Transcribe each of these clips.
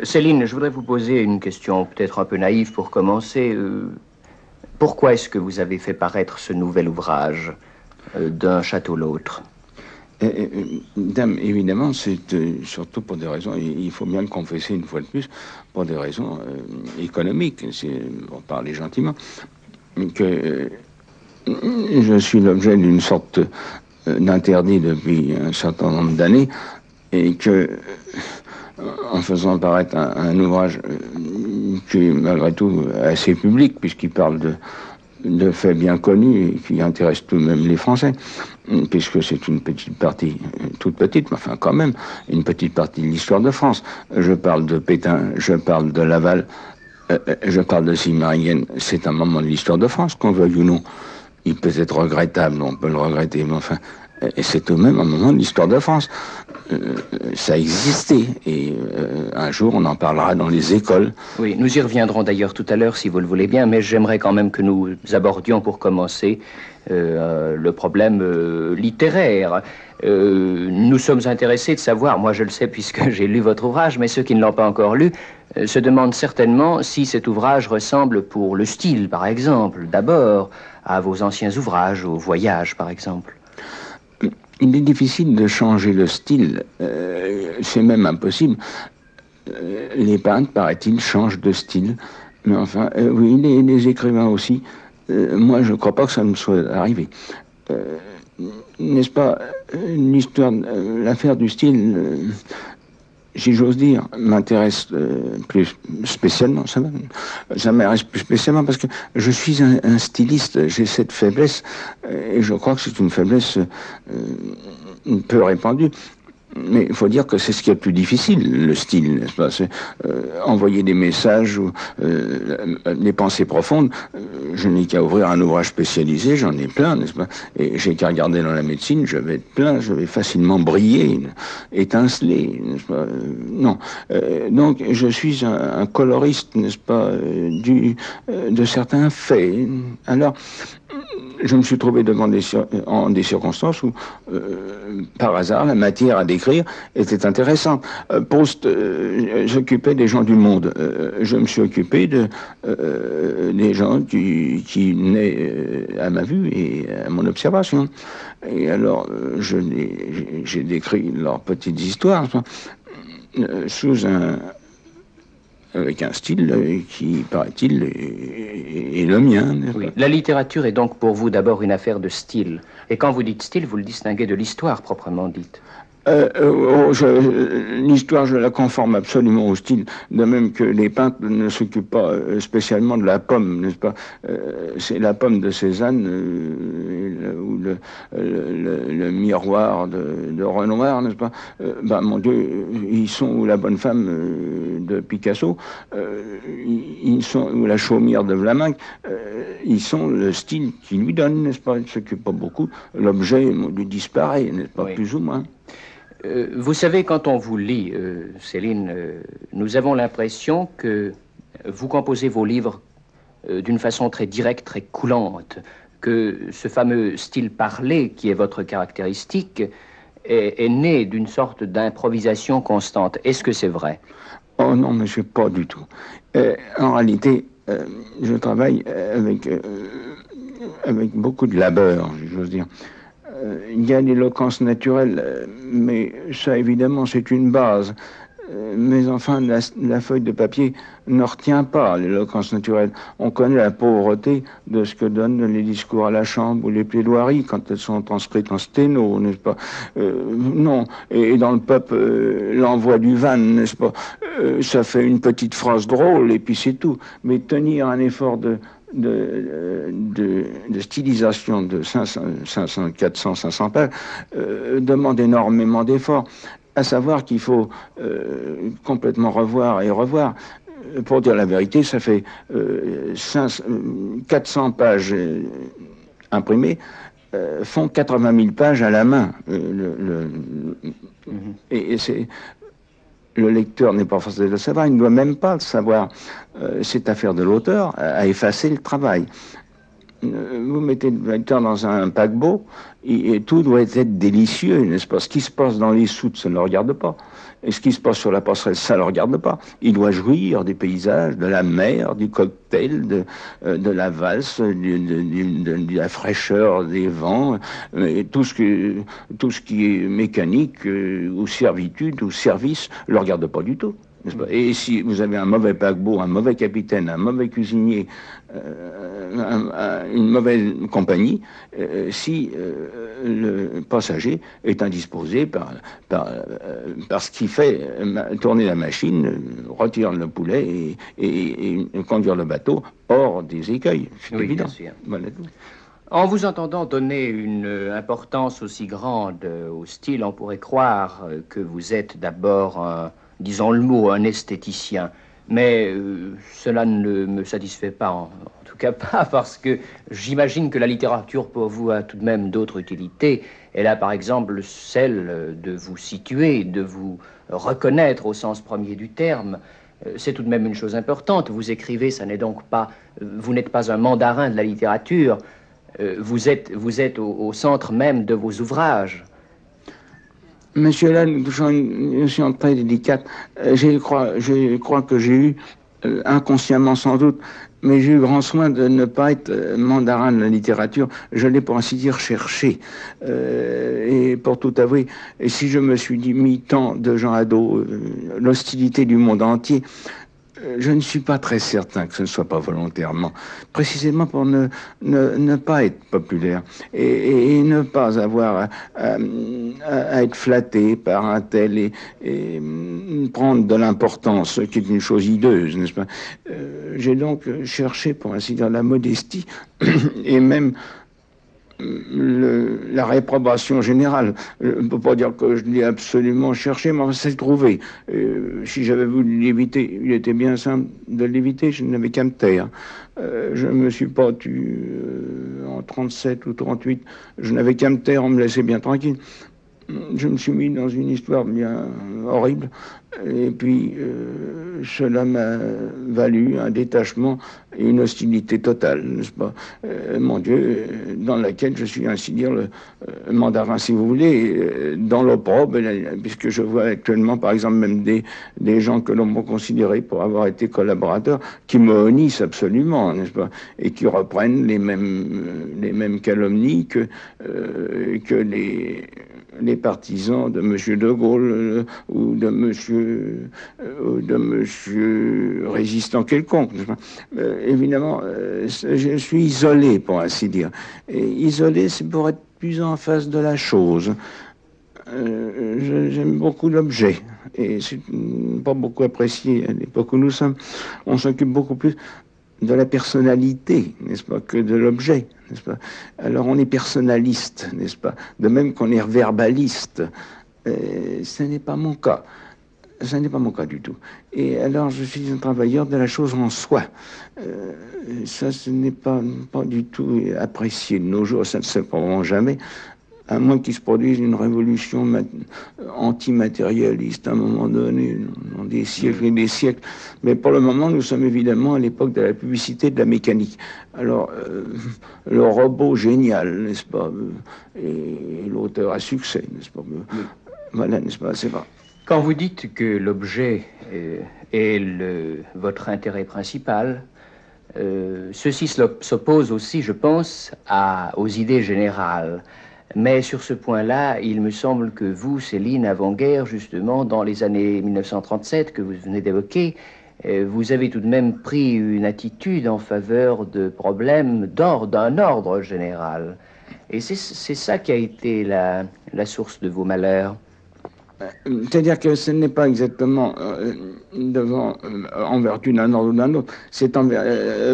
Céline, je voudrais vous poser une question peut-être un peu naïve pour commencer. Pourquoi est-ce que vous avez fait paraître ce nouvel ouvrage, D'un château l'autre? Dame, évidemment, c'est surtout pour des raisons, il faut bien le confesser une fois de plus, pour des raisons économiques, pour parler gentiment, que je suis l'objet d'une sorte d'interdit depuis un certain nombre d'années, et que, en faisant paraître un ouvrage qui est malgré tout assez public, puisqu'il parle de faits bien connus et qui intéressent tout de même les Français, puisque c'est une petite partie, toute petite, mais enfin quand même, une petite partie de l'histoire de France. Je parle de Pétain, je parle de Laval, je parle de Sigmaringen. C'est un moment de l'histoire de France, qu'on veuille ou non. Il peut être regrettable, on peut le regretter, mais enfin, c'est tout de même un moment de l'histoire de France. Ça a existé, et un jour on en parlera dans les écoles. Oui, nous y reviendrons d'ailleurs tout à l'heure si vous le voulez bien, mais j'aimerais quand même que nous abordions pour commencer le problème littéraire. Nous sommes intéressés de savoir, moi je le sais puisque j'ai lu votre ouvrage, mais ceux qui ne l'ont pas encore lu se demandent certainement si cet ouvrage ressemble pour le style, par exemple, d'abord à vos anciens ouvrages, au Voyage, par exemple. Il est difficile de changer le style, c'est même impossible. Les peintres, paraît-il, changent de style, mais enfin, oui, les écrivains aussi. Moi, je ne crois pas que ça me soit arrivé. N'est-ce pas, l'histoire, l'affaire du style, si j'ose dire, m'intéresse plus spécialement. Ça m'intéresse plus spécialement parce que je suis un styliste. J'ai cette faiblesse et je crois que c'est une faiblesse peu répandue. Mais il faut dire que c'est ce qui est le plus difficile, le style, n'est-ce pas? C'est envoyer des messages ou des pensées profondes. Je n'ai qu'à ouvrir un ouvrage spécialisé, j'en ai plein, n'est-ce pas? Et j'ai qu'à regarder dans la médecine, je vais être plein, je vais facilement briller, étinceler, n'est-ce pas? Non. Donc je suis un coloriste, n'est-ce pas, de certains faits. Alors, je me suis trouvé devant des circonstances où, par hasard, la matière à décrire était intéressante. Proust s'occupait des gens du monde. Je me suis occupé des gens qui venaient à ma vue et à mon observation. Et alors, j'ai décrit leurs petites histoires avec un style qui, paraît-il, est le mien. Oui. La littérature est donc pour vous d'abord une affaire de style. Et quand vous dites style, vous le distinguez de l'histoire proprement dite. L'histoire, je la conforme absolument au style, de même que les peintres ne s'occupent pas spécialement de la pomme, n'est-ce pas? C'est la pomme de Cézanne ou le miroir de Renoir, n'est-ce pas? Mon Dieu, ils sont, ou la bonne femme de Picasso, ils sont, ou la chaumière de Vlaminck, ils sont le style qui lui donne, n'est-ce pas? Ils ne s'occupent pas beaucoup, l'objet lui disparaît, n'est-ce pas? Oui. Plus ou moins. Vous savez, quand on vous lit, Céline, nous avons l'impression que vous composez vos livres d'une façon très directe, très coulante, que ce fameux style parlé qui est votre caractéristique est né d'une sorte d'improvisation constante. Est-ce que c'est vrai? Oh non, monsieur, pas du tout. En réalité, je travaille avec beaucoup de labeur, j'ose dire. Il y a l'éloquence naturelle, mais ça, évidemment, c'est une base. Mais enfin, la feuille de papier ne retient pas l'éloquence naturelle. On connaît la pauvreté de ce que donnent les discours à la Chambre ou les plaidoiries quand elles sont transcrites en sténo, n'est-ce pas? Non. Et dans le peuple, l'envoi du van, n'est-ce pas? Ça fait une petite phrase drôle et puis c'est tout. Mais tenir un effort de stylisation de 500, 400, 500 pages demande énormément d'efforts. À savoir qu'il faut complètement revoir et revoir. Pour dire la vérité, ça fait 400 pages imprimées font 80 000 pages à la main. Et c'est... Le lecteur n'est pas forcé de le savoir, il ne doit même pas le savoir. C'est affaire de l'auteur à effacer le travail. vous mettez le lecteur dans un paquebot, et tout doit être délicieux, n'est-ce pas? Ce qui se passe dans les soutes, ça ne le regarde pas. Et ce qui se passe sur la passerelle, ça ne le regarde pas. Il doit jouir des paysages, de la mer, du cocktail, de la valse, de la fraîcheur des vents, et tout ce qui est mécanique, ou servitude, ou service, ne le regarde pas du tout. Et si vous avez un mauvais paquebot, un mauvais capitaine, un mauvais cuisinier, une mauvaise compagnie, si le passager est indisposé par ce qui fait tourner la machine, retirer le poulet et conduire le bateau hors des écueils, c'est évident. Voilà tout. En vous entendant donner une importance aussi grande au style, on pourrait croire que vous êtes d'abord disons le mot, un esthéticien. Mais cela ne me satisfait pas, en tout cas pas, parce que j'imagine que la littérature pour vous a tout de même d'autres utilités. Elle a par exemple celle de vous situer, de vous reconnaître au sens premier du terme. C'est tout de même une chose importante. Vous écrivez, ça n'est donc pas... Vous n'êtes pas un mandarin de la littérature. Vous êtes au centre même de vos ouvrages. Monsieur, là, nous touchons une notion très délicate. Je crois que j'ai eu, inconsciemment sans doute, mais j'ai eu grand soin de ne pas être mandarin de la littérature. Je l'ai, pour ainsi dire, cherché. Et pour tout avouer, et si je me suis dit mis tant de gens ados, l'hostilité du monde entier, je ne suis pas très certain que ce ne soit pas volontairement, précisément pour ne pas être populaire et ne pas avoir à être flatté par un tel et prendre de l'importance, ce qui est une chose hideuse, n'est-ce pas? J'ai donc cherché, pour ainsi dire, la modestie et même la réprobation générale. Je ne peux pas dire que je l'ai absolument cherché, mais c'est trouvé. Si j'avais voulu l'éviter, il était bien simple de l'éviter, je n'avais qu'à me taire. Je ne me suis pas tué en 37 ou 38, je n'avais qu'à me taire, on me laissait bien tranquille. Je me suis mis dans une histoire bien horrible, et puis cela m'a valu un détachement et une hostilité totale, n'est-ce pas? Mon Dieu, dans laquelle je suis, ainsi dire, le mandarin, si vous voulez, dans l'opprobre, puisque je vois actuellement, par exemple, même des gens que l'on m'a considéré pour avoir été collaborateurs, qui me honnissent absolument, n'est-ce pas? Et qui reprennent les mêmes calomnies que les partisans de M. de Gaulle ou de monsieur résistant quelconque. Évidemment, je suis isolé, pour ainsi dire. Et isolé, c'est pour être plus en face de la chose. J'aime beaucoup l'objet, et c'est pas beaucoup apprécié à l'époque où nous sommes. On s'occupe beaucoup plus de la personnalité, n'est-ce pas, que de l'objet, n'est-ce pas? Alors on est personnaliste, n'est-ce pas? De même qu'on est verbaliste. Ce n'est pas mon cas. Ce n'est pas mon cas du tout. Et alors je suis un travailleur de la chose en soi. Ça, ce n'est pas du tout apprécié de nos jours, ça ne se prendra jamais. À moins qu'il se produise une révolution antimatérialiste à un moment donné, dans des siècles et des siècles. Mais pour le moment, nous sommes évidemment à l'époque de la publicité, de la mécanique. Alors, le robot génial, n'est-ce pas? Et l'auteur à succès, n'est-ce pas? Voilà, n'est-ce pas? C'est vrai. Quand vous dites que l'objet est votre intérêt principal, ceci s'oppose aussi, je pense, aux idées générales. Mais sur ce point-là, il me semble que vous, Céline, avant-guerre, justement, dans les années 1937 que vous venez d'évoquer, vous avez tout de même pris une attitude en faveur de problèmes d'un ordre général. Et c'est ça qui a été la source de vos malheurs. C'est-à-dire que ce n'est pas exactement en vertu d'un ordre ou d'un autre, c'est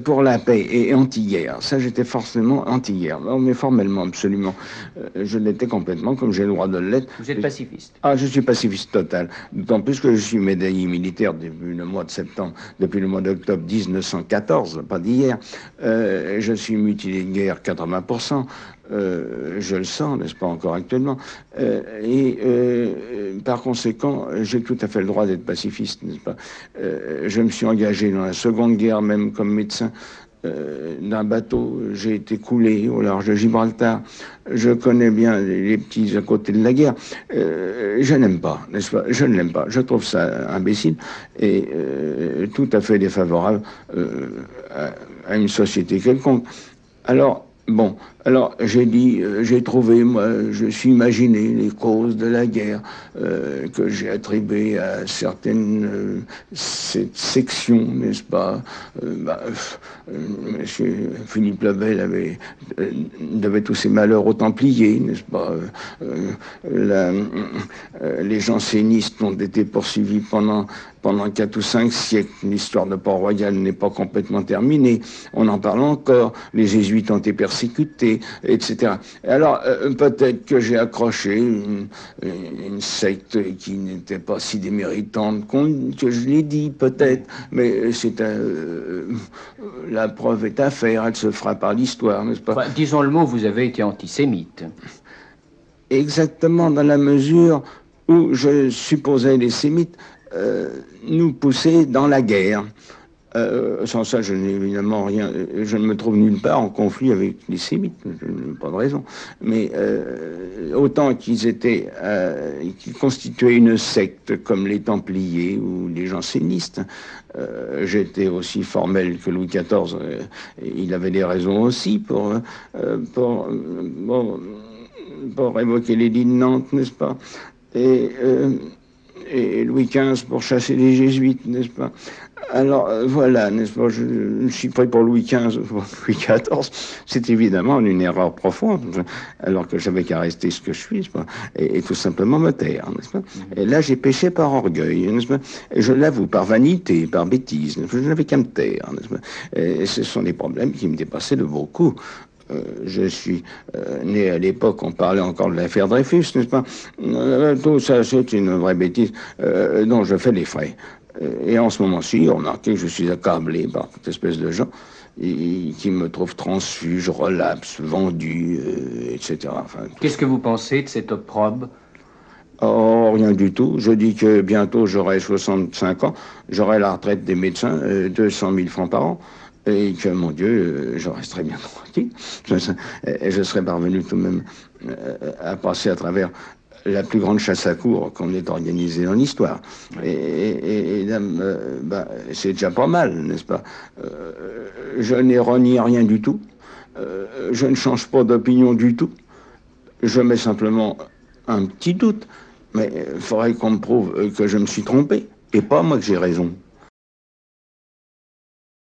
pour la paix et anti-guerre. Ça, j'étais forcément anti-guerre, mais formellement, absolument. Je l'étais complètement, comme j'ai le droit de l'être. Vous êtes pacifiste? Ah, je suis pacifiste total. D'autant plus que je suis médaillé militaire depuis le mois d'octobre 1914, pas d'hier. Je suis mutilé de guerre 80%. Je le sens, n'est-ce pas, encore actuellement. Par conséquent, j'ai tout à fait le droit d'être pacifiste, n'est-ce pas? Je me suis engagé dans la Seconde Guerre, même comme médecin. d'un bateau. J'ai été coulé au large de Gibraltar. Je connais bien les petits à côté de la guerre. Je n'aime pas, n'est-ce pas? Je ne l'aime pas. Je trouve ça imbécile et tout à fait défavorable à une société quelconque. Alors, bon, alors j'ai dit, j'ai trouvé, moi, je suis imaginé les causes de la guerre que j'ai attribuées à certaines sections, n'est-ce pas? Monsieur Philippe Labelle devait tous ses malheurs aux Templiers, n'est-ce pas? Les jansénistes ont été poursuivis pendant 4 ou 5 siècles. L'histoire de Port-Royal n'est pas complètement terminée. On en parle encore. Les jésuites ont été persécutés, etc. Alors, peut-être que j'ai accroché une secte qui n'était pas si déméritante que je l'ai dit, peut-être. Mais la preuve est à faire. Elle se fera par l'histoire, n'est-ce pas? Enfin, disons le mot, vous avez été antisémite. Exactement, dans la mesure où je supposais les sémites nous pousser dans la guerre. Sans ça, je n'ai évidemment rien. Je ne me trouve nulle part en conflit avec les sémites. Je n'ai pas de raison. Mais autant qu'ils constituaient une secte comme les Templiers ou les jansénistes, j'étais aussi formel que Louis XIV. Il avait des raisons aussi pour évoquer l'édit de Nantes, n'est-ce pas? Et Louis XV pour chasser les jésuites, n'est-ce pas? Alors voilà, n'est-ce pas? Je suis prêt pour Louis XV, pour Louis XIV. C'est évidemment une erreur profonde, alors que j'avais qu'à rester ce que je suis, n'est-ce pas? Et tout simplement me taire, n'est-ce pas? Et là, j'ai péché par orgueil, n'est-ce pas? Et je l'avoue, par vanité, par bêtise, je n'avais qu'à me taire, n'est-ce pas? Et ce sont des problèmes qui me dépassaient de beaucoup. Je suis né à l'époque, on parlait encore de l'affaire Dreyfus, n'est-ce pas? Tout ça, c'est une vraie bêtise dont je fais les frais. Et en ce moment-ci, remarquez que je suis accablé par toute espèce de gens qui me trouvent transfuge, relapse, vendu, etc. Enfin, qu'est-ce que vous pensez de cet opprobre? Oh, rien du tout. Je dis que bientôt j'aurai 65 ans, j'aurai la retraite des médecins, 200 000 francs par an. Et que, mon Dieu, je resterai bien tranquille. Je serai parvenu tout de même à passer à travers la plus grande chasse à courre qu'on ait organisée dans l'histoire. Et c'est déjà pas mal, n'est-ce pas? Je n'ai renié rien du tout. Je ne change pas d'opinion du tout. Je mets simplement un petit doute. Mais il faudrait qu'on me prouve que je me suis trompé. Et pas moi que j'ai raison.